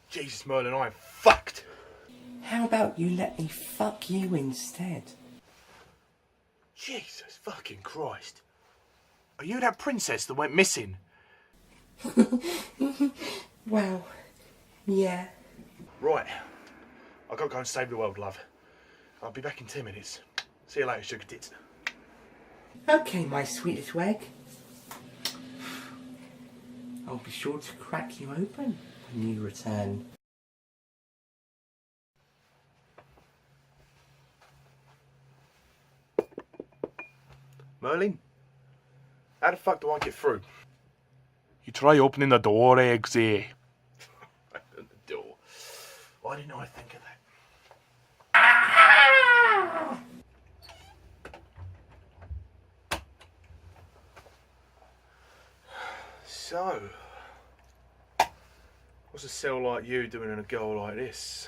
Jesus, Merlin, I am fucked. How about you let me fuck you instead? Jesus fucking Christ. Are you that princess that went missing? Well, yeah. Right. I've got to go and save the world, love. I'll be back in 10 minutes. See you later, sugar tits. Okay, my sweet little egg. I'll be sure to crack you open when you return. Merlin? How the fuck do I get through? You try opening the door, Eggsy. Open the door. Why didn't I think of that? So, what's a cell like you doing in a girl like this?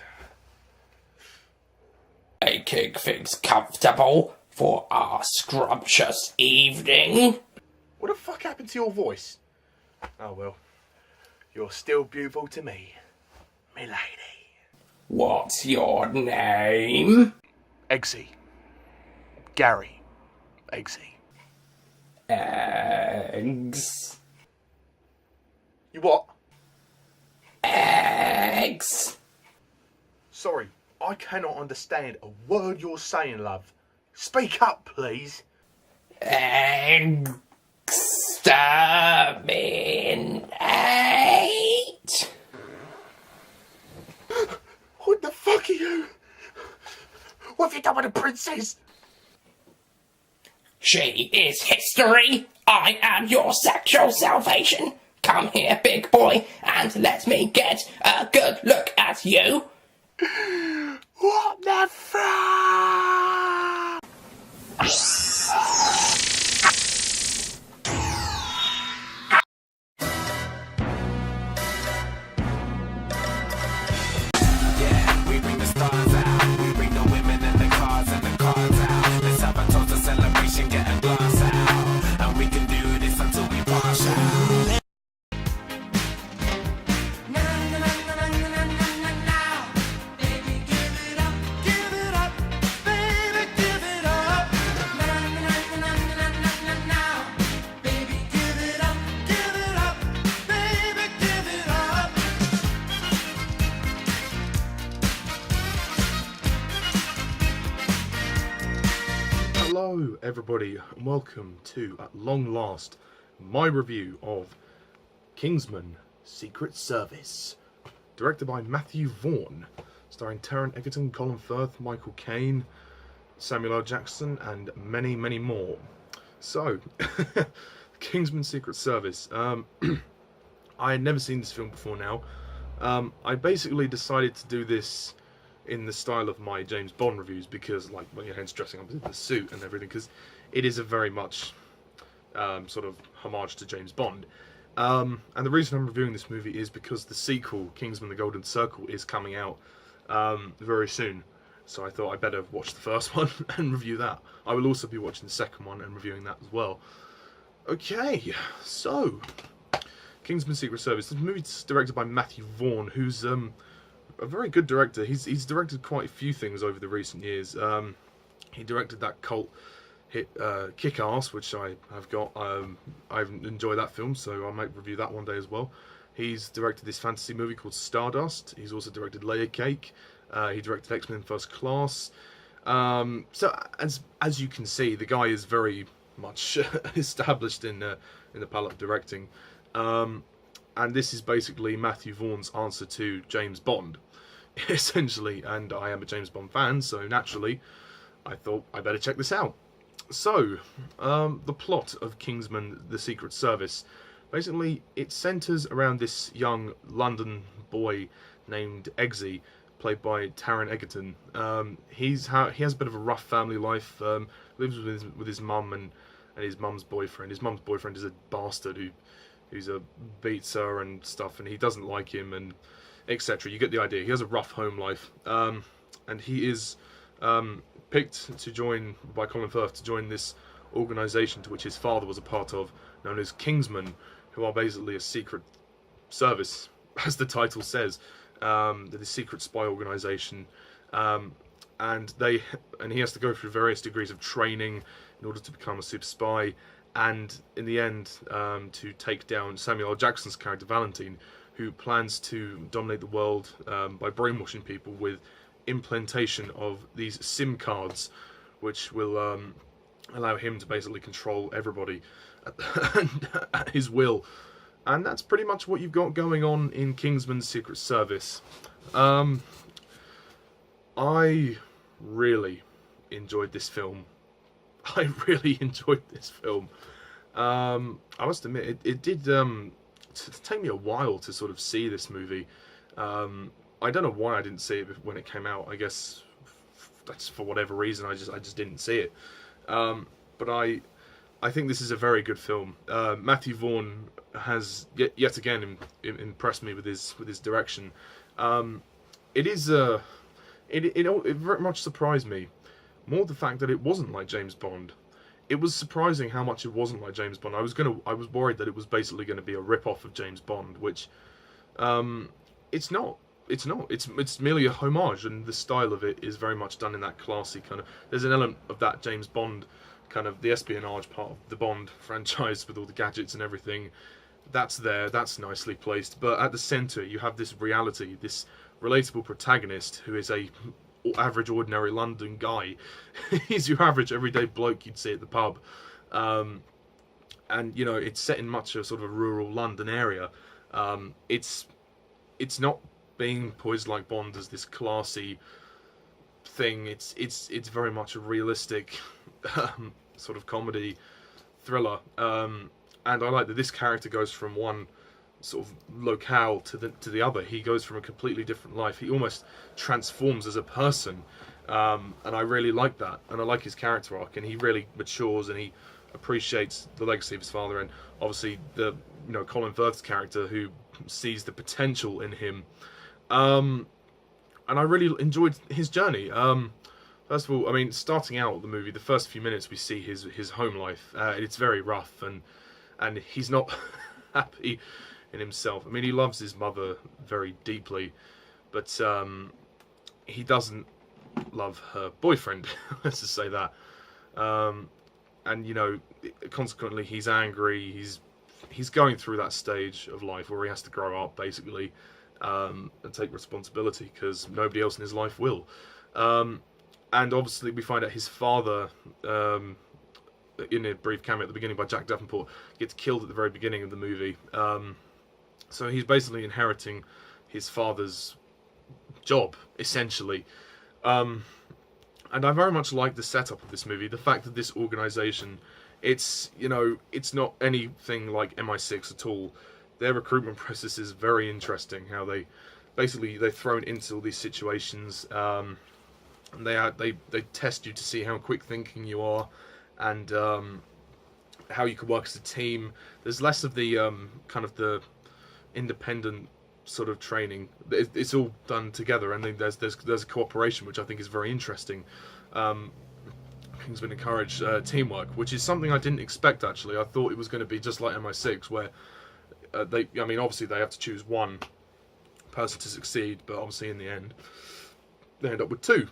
Making things comfortable for our scrumptious evening. What the fuck happened to your voice? Oh well, you're still beautiful to me, me lady. What's your name? Eggsy. Gary. Eggsy. Eggs. You what? Eggs. Sorry, I cannot understand a word you're saying, love. Speak up, please. Exterminate. What the fuck are you? What have you done with the princess? She is history. I am your sexual salvation. Come here, big boy, and let me get a good look at you. What the fuck? Yeah, we bring the stars out. We bring the women and the cars out. Let's have a toast, a celebration, get a glass out. And we can do this until we pass out. Hello everybody and welcome to, at long last, my review of Kingsman Secret Service, directed by Matthew Vaughn, starring Taron, Egerton, Colin, Firth, Michael Caine, Samuel L. Jackson and many, many more. So, Kingsman Secret Service. I had never seen this film before now. I basically decided to do this in the style of my James Bond reviews because, like, well, hence dressing up in the suit and everything, because it is a very much sort of homage to James Bond. And the reason I'm reviewing this movie is because the sequel, Kingsman: The Golden Circle, is coming out very soon. So I thought I'd better watch the first one and review that. I will also be watching the second one and reviewing that as well. Okay, so Kingsman: Secret Service. This movie is directed by Matthew Vaughn, who's a very good director. He's directed quite a few things over the recent years. He directed that cult hit Kick-Ass, which I have got. I've enjoyed that film, so I might review that one day as well. He's directed this fantasy movie called Stardust. He's also directed Layer Cake. He directed X-Men First Class. So as you can see, the guy is very much established in the palette of directing. And this is basically Matthew Vaughn's answer to James Bond, essentially. And I am a James Bond fan, so naturally, I thought I better check this out. So, the plot of Kingsman: The Secret Service. Basically, it centres around this young London boy named Eggsy, played by Taron Egerton. He has a bit of a rough family life. Lives with his mum and his mum's boyfriend. His mum's boyfriend is a bastard who's beats her and stuff, and he doesn't like him, and etc. You get the idea. He has a rough home life, and he is picked to join by Colin Firth to join this organisation to which his father was a part of, known as Kingsman, who are basically a secret service, as the title says. the secret spy organization, and he has to go through various degrees of training in order to become a super spy, and in the end, to take down Samuel L. Jackson's character Valentine, who plans to dominate the world by brainwashing people with implantation of these SIM cards, which will allow him to basically control everybody at his will. And that's pretty much what you've got going on in Kingsman's Secret Service. I really enjoyed this film. I really enjoyed this film. I must admit, it did take me a while to sort of see this movie. I don't know why I didn't see it when it came out. I guess that's for whatever reason. I just didn't see it. But I think this is a very good film. Matthew Vaughn has yet again impressed me with his direction. It very much surprised me. More the fact that it wasn't like James Bond. It was surprising how much it wasn't like James Bond. I was worried that it was basically going to be a rip-off of James Bond, which it's not. It's merely a homage, and the style of it is very much done in that classy kind of. There's an element of that James Bond kind of the espionage part of the Bond franchise with all the gadgets and everything. That's there. That's nicely placed. But at the center, you have this reality, this relatable protagonist who is a average, ordinary London guy. He's your average, everyday bloke you'd see at the pub. And, you know, it's set in much of sort of a rural London area. It's not being poised like Bond as this classy thing. It's very much a realistic sort of comedy thriller. And I like that this character goes from one sort of locale to the other. He goes from a completely different life. He almost transforms as a person, and I really like that. And I like his character arc, and he really matures, and he appreciates the legacy of his father, and obviously Colin Firth's character, who sees the potential in him. And I really enjoyed his journey. First of all, I mean, starting out the movie, the first few minutes we see his home life. It's very rough, and he's not happy in himself. I mean, he loves his mother very deeply, but he doesn't love her boyfriend. Let's just say that. And consequently, he's angry. He's going through that stage of life where he has to grow up, basically, and take responsibility because nobody else in his life will. And obviously, we find out his father, in a brief cameo at the beginning by Jack Davenport, gets killed at the very beginning of the movie. So he's basically inheriting his father's job, essentially. And I very much like the setup of this movie. The fact that this organization, it's not anything like MI6 at all. Their recruitment process is very interesting. How they're thrown into all these situations. And they test you to see how quick thinking you are, and how you can work as a team. There's less of the kind of the independent sort of training. It's all done together, and then there's a cooperation, which I think is very interesting. Kingsman encouraged teamwork, which is something I didn't expect, actually. I thought it was going to be just like MI6, where obviously they have to choose one person to succeed, but obviously in the end they end up with two.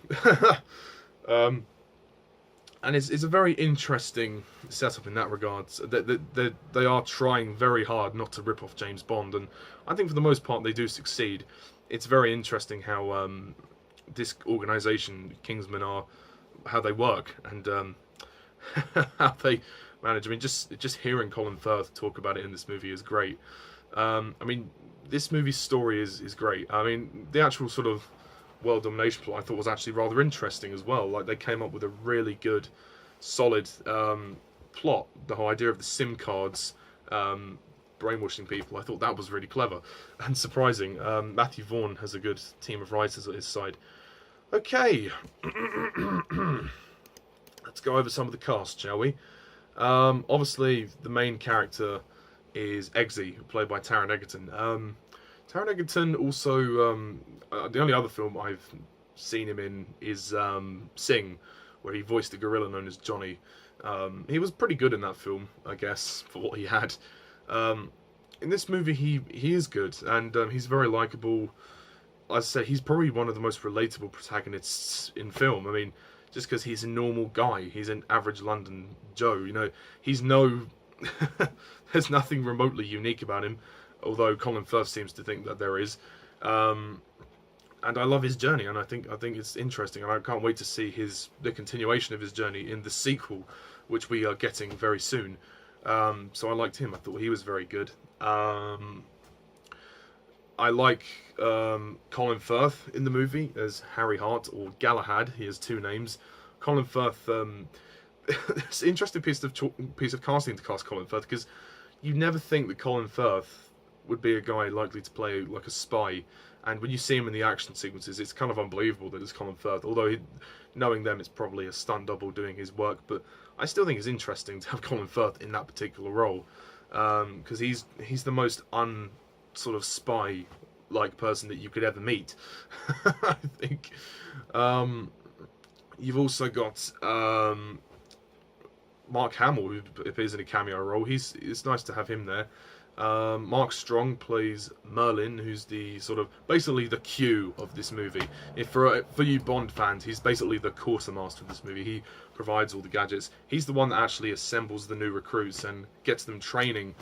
And it's a very interesting setup in that regard. They are trying very hard not to rip off James Bond, and I think for the most part they do succeed. It's very interesting how this organisation, Kingsman, how they work, and how they manage. I mean, just hearing Colin Firth talk about it in this movie is great. I mean, this movie's story is great. I mean, the actual sort of world domination plot I thought was actually rather interesting as well. Like, they came up with a really good, solid plot. The whole idea of the SIM cards brainwashing people, I thought that was really clever and surprising. Matthew Vaughn has a good team of writers at his side. Okay, let's go over some of the cast, shall we? Obviously, the main character is Eggsy, played by Taron Egerton. Taron Egerton also, the only other film I've seen him in is Sing, where he voiced a gorilla known as Johnny. He was pretty good in that film, I guess, for what he had. In this movie, he is good, and he's very likeable. I say he's probably one of the most relatable protagonists in film. I mean, just because he's a normal guy, he's an average London Joe. You know, he's no, there's nothing remotely unique about him. Although Colin Firth seems to think that there is, and I love his journey, and I think it's interesting, and I can't wait to see the continuation of his journey in the sequel, which we are getting very soon. So I liked him. I thought he was very good. I like Colin Firth in the movie as Harry Hart, or Galahad. He has two names. Colin Firth. It's an interesting piece of casting to cast Colin Firth, because you never think that Colin Firth would be a guy likely to play like a spy, and when you see him in the action sequences, it's kind of unbelievable that it's Colin Firth. Although knowing them, it's probably a stunt double doing his work, but I still think it's interesting to have Colin Firth in that particular role, because he's the most sort of spy like person that you could ever meet. I think. You've also got Mark Hamill, who appears in a cameo role. It's nice to have him there. Mark Strong plays Merlin, who's the sort of basically the Q of this movie. For you Bond fans, he's basically the quartermaster of this movie. He provides all the gadgets. He's the one that actually assembles the new recruits and gets them training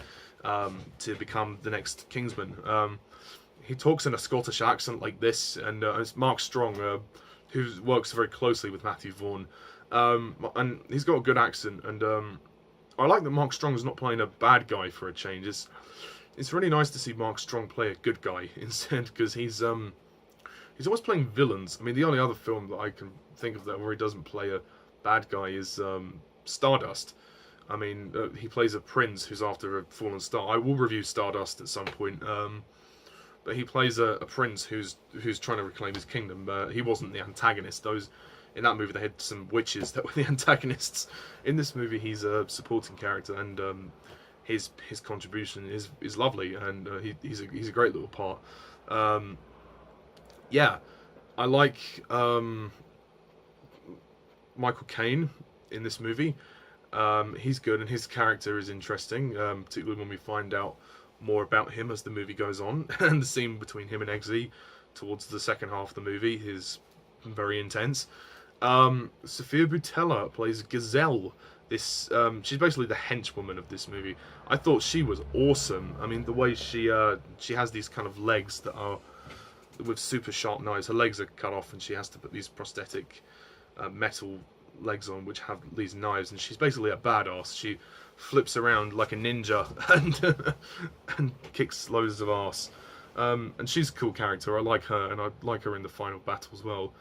to become the next Kingsman. He talks in a Scottish accent like this, and it's Mark Strong, who works very closely with Matthew Vaughn, and he's got a good accent, and I like that Mark Strong's not playing a bad guy for a change. It's really nice to see Mark Strong play a good guy instead, because he's always playing villains. I mean, the only other film that I can think of that where he doesn't play a bad guy is Stardust. I mean, he plays a prince who's after a fallen star. I will review Stardust at some point, but he plays a prince who's trying to reclaim his kingdom. He wasn't the antagonist. In that movie, they had some witches that were the antagonists. In this movie, he's a supporting character, and his contribution is lovely, and he's a great little part. Yeah, I like Michael Caine in this movie. He's good, and his character is interesting, particularly when we find out more about him as the movie goes on. And the scene between him and Eggsy towards the second half of the movie is very intense. Sofia Boutella plays Gazelle. She's basically the henchwoman of this movie. I thought she was awesome. I mean, the way she has these kind of legs that are with super sharp knives. Her legs are cut off, and she has to put these prosthetic metal legs on, which have these knives. And she's basically a badass. She flips around like a ninja and kicks loads of ass. And she's a cool character. I like her, and I like her in the final battle as well.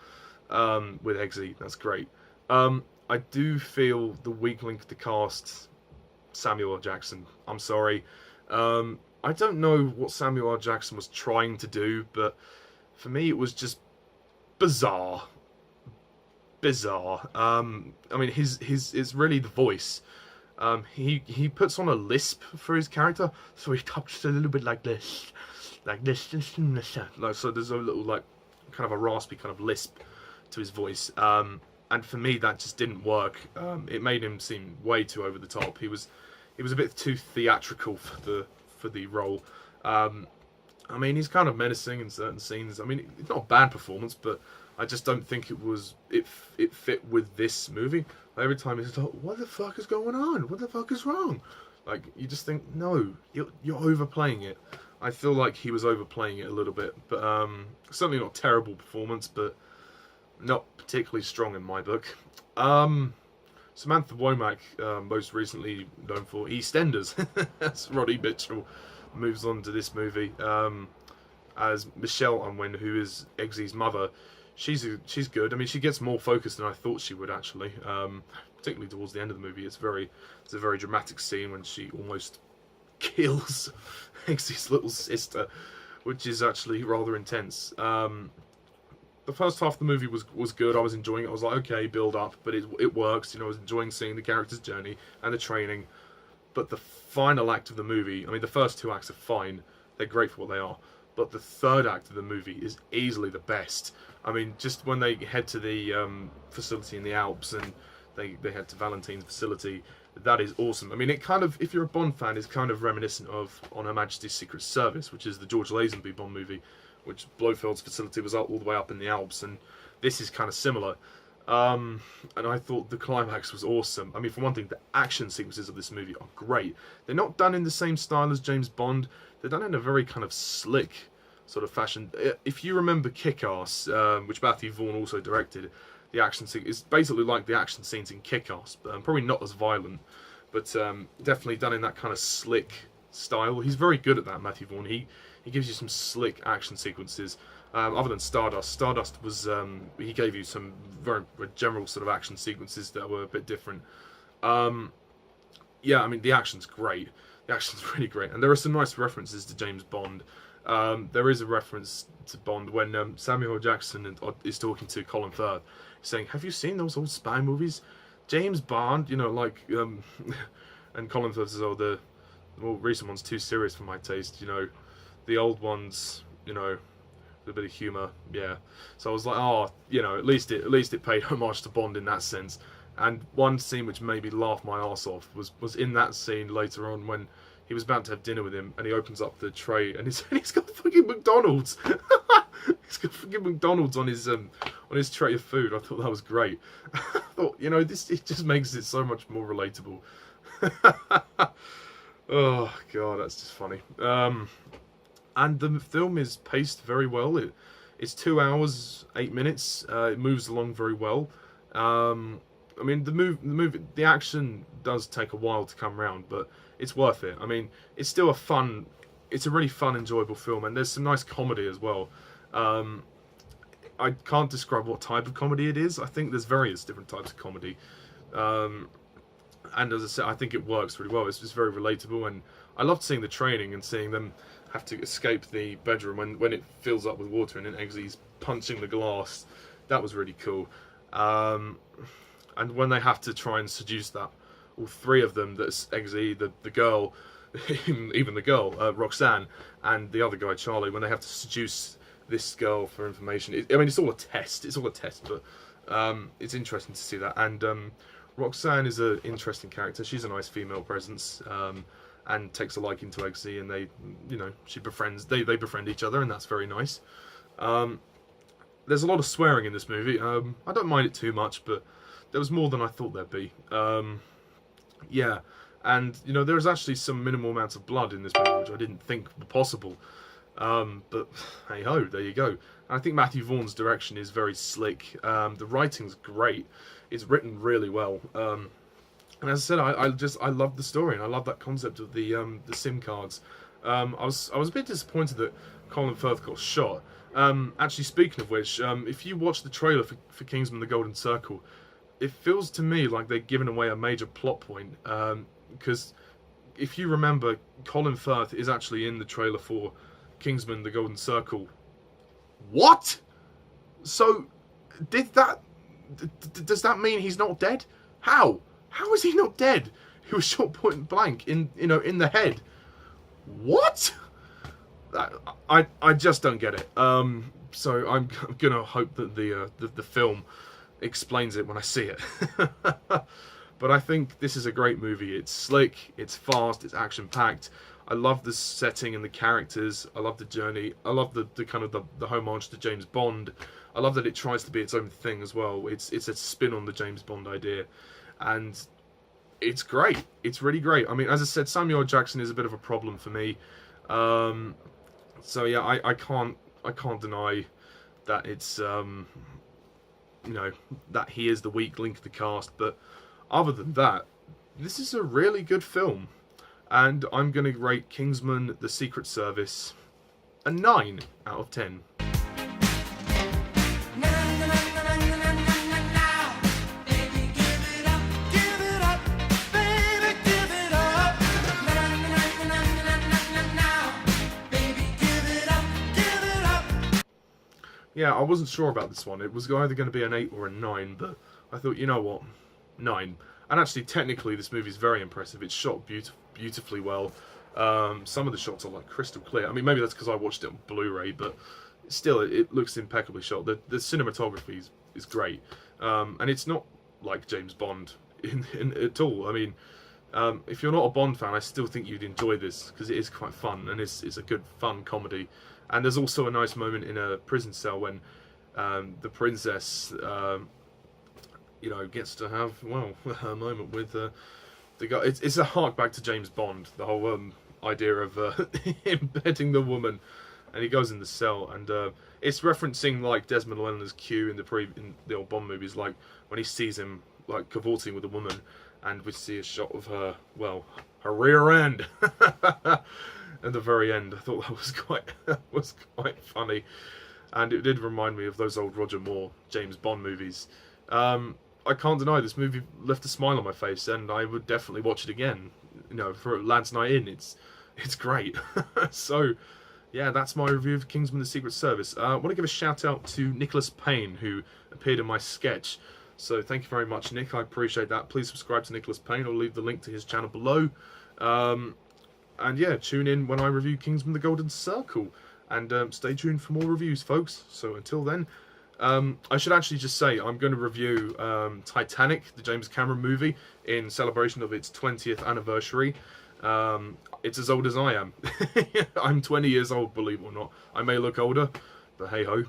With Eggsy, that's great. I do feel the weak link of the cast, Samuel L. Jackson. I'm sorry. I don't know what Samuel L. Jackson was trying to do, but for me it was just bizarre. I mean, it's really the voice. He puts on a lisp for his character, so he talks a little bit like this. Like, so there's a little, like, kind of a raspy kind of lisp to his voice, and for me that just didn't work. It made him seem way too over the top. He was a bit too theatrical for the role. I mean, he's kind of menacing in certain scenes. I mean, it's not a bad performance, but I just don't think it fit with this movie. Every time he's like, what the fuck is going on? What the fuck is wrong? Like, you just think, no, you're overplaying it. I feel like he was overplaying it a little bit, but certainly not a terrible performance, but not particularly strong in my book. Samantha Womack, most recently known for EastEnders, as Roddy Mitchell moves on to this movie, as Michelle Unwin, who is Eggsy's mother. She's good. I mean, she gets more focus than I thought she would, actually. Particularly towards the end of the movie, it's a very dramatic scene when she almost kills Eggsy's little sister, which is actually rather intense. The first half of the movie was good. I was enjoying it. I was like, okay, build up, but it works. You know, I was enjoying seeing the character's journey and the training. But the final act of the movie, I mean, the first two acts are fine. They're great for what they are. But the third act of the movie is easily the best. I mean, just when they head to the facility in the Alps and they head to Valentine's facility, that is awesome. I mean, it kind of, if you're a Bond fan, is kind of reminiscent of On Her Majesty's Secret Service, which is the George Lazenby Bond movie, which Blofeld's facility was all the way up in the Alps, and this is kind of similar. And I thought the climax was awesome. I mean, for one thing, the action sequences of this movie are great. They're not done in the same style as James Bond. They're done in a very kind of slick sort of fashion. If you remember Kick-Ass, which Matthew Vaughn also directed, the action scene is basically like the action scenes in Kick-Ass. Probably not as violent, but definitely done in that kind of slick style. He's very good at that, Matthew Vaughn. He gives you some slick action sequences. Other than Stardust, Stardust was he gave you some very general sort of action sequences that were a bit different. Yeah, I mean the action's great. The action's really great, and there are some nice references to James Bond. There is a reference to Bond when Samuel L. Jackson is talking to Colin Firth, saying, "Have you seen those old spy movies? James Bond, you know, like," and Colin Firth says, "Oh, the more recent one's too serious for my taste. You know, the old ones, you know, a bit of humour, yeah." So I was like, oh, you know, at least it paid homage to Bond in that sense. And one scene which made me laugh my arse off was in that scene later on when he was about to have dinner with him, and he opens up the tray and he's got fucking McDonald's. He's got fucking McDonald's on his tray of food. I thought that was great. I thought, you know, it just makes it so much more relatable. Oh god, that's just funny. And the film is paced very well. It's 2 hours 8 minutes. It moves along very well. I mean, the action does take a while to come round, but it's worth it. I mean, it's still it's a really fun, enjoyable film, and there's some nice comedy as well. I can't describe what type of comedy it is. I think there's various different types of comedy. And as I said, I think it works really well. It's just very relatable, and I loved seeing the training and seeing them have to escape the bedroom when it fills up with water and then Eggsy's punching the glass. That was really cool. And when they have to try and seduce that, all three of them, that's Eggsy, the girl, even the girl, Roxanne, and the other guy, Charlie, when they have to seduce this girl for information. I mean, it's all a test, but it's interesting to see that. And Roxanne is an interesting character. She's a nice female presence, and takes a liking to Eggsy, and they befriend each other, and that's very nice. There's a lot of swearing in this movie. I don't mind it too much, but there was more than I thought there'd be. Yeah, and you know, there's actually some minimal amounts of blood in this movie, which I didn't think were possible. But hey ho, there you go. And I think Matthew Vaughn's direction is very slick. The writing's great. It's written really well. And as I said, I love the story, and I love that concept of the SIM cards. I was a bit disappointed that Colin Firth got shot. Actually, speaking of which, if you watch the trailer for Kingsman: The Golden Circle, it feels to me like they're giving away a major plot point. Because if you remember, Colin Firth is actually in the trailer for Kingsman: The Golden Circle. What? So, does that mean he's not dead? How? How is he not dead? He was shot point blank in the head. What? I just don't get it. So I'm gonna hope that the film explains it when I see it. But I think this is a great movie. It's slick, it's fast, it's action packed. I love the setting and the characters. I love the journey. I love the kind of the homage to James Bond. I love that it tries to be its own thing as well. It's a spin on the James Bond idea, and it's great. It's really great. I mean, as I said, Samuel L. Jackson is a bit of a problem for me. So yeah, I can't deny that it's that he is the weak link of the cast. But other than that, this is a really good film, and I'm going to rate Kingsman: The Secret Service a 9 out of 10. Yeah, I wasn't sure about this one. It was either going to be an 8 or a 9, but I thought, you know what, 9. And actually, technically, this movie is very impressive. It's shot beautifully well. Some of the shots are like crystal clear. I mean, maybe that's because I watched it on Blu-ray, but still, it looks impeccably shot. The cinematography is great, and it's not like James Bond in at all. I mean, if you're not a Bond fan, I still think you'd enjoy this because it is quite fun, and it's a good fun comedy. And there's also a nice moment in a prison cell when the princess, you know, gets to have, well, her moment with the guy. It's a hark back to James Bond, the whole idea of him bedding the woman, and he goes in the cell, and it's referencing like Desmond Llewellyn's Q in the old Bond movies, like when he sees him like cavorting with a woman, and we see a shot of her, well, her rear end. At the very end, I thought that was quite funny, and it did remind me of those old Roger Moore James Bond movies. I can't deny this movie left a smile on my face, and I would definitely watch it again. You know, for a lads' night in, it's great. So, yeah, that's my review of Kingsman: The Secret Service. I want to give a shout out to Nicholas Payne, who appeared in my sketch. So thank you very much, Nick. I appreciate that. Please subscribe to Nicholas Payne. I'll leave the link to his channel below. And yeah, tune in when I review Kingsman: The Golden Circle. And stay tuned for more reviews, folks. So until then, I should actually just say I'm going to review Titanic, the James Cameron movie, in celebration of its 20th anniversary. It's as old as I am. I'm 20 years old, believe it or not. I may look older, but hey-ho.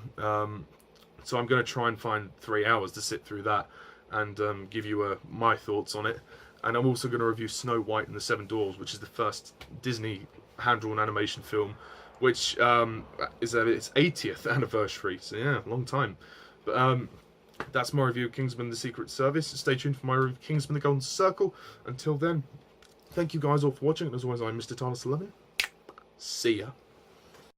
So I'm going to try and find 3 hours to sit through that and give you my thoughts on it. And I'm also going to review Snow White and the Seven Dwarfs, which is the first Disney hand-drawn animation film, which is its 80th anniversary. So yeah, long time. But that's my review of Kingsman: The Secret Service. Stay tuned for my review of Kingsman: The Golden Circle. Until then, thank you guys all for watching. And as always, I'm Mr. Talos11. See ya.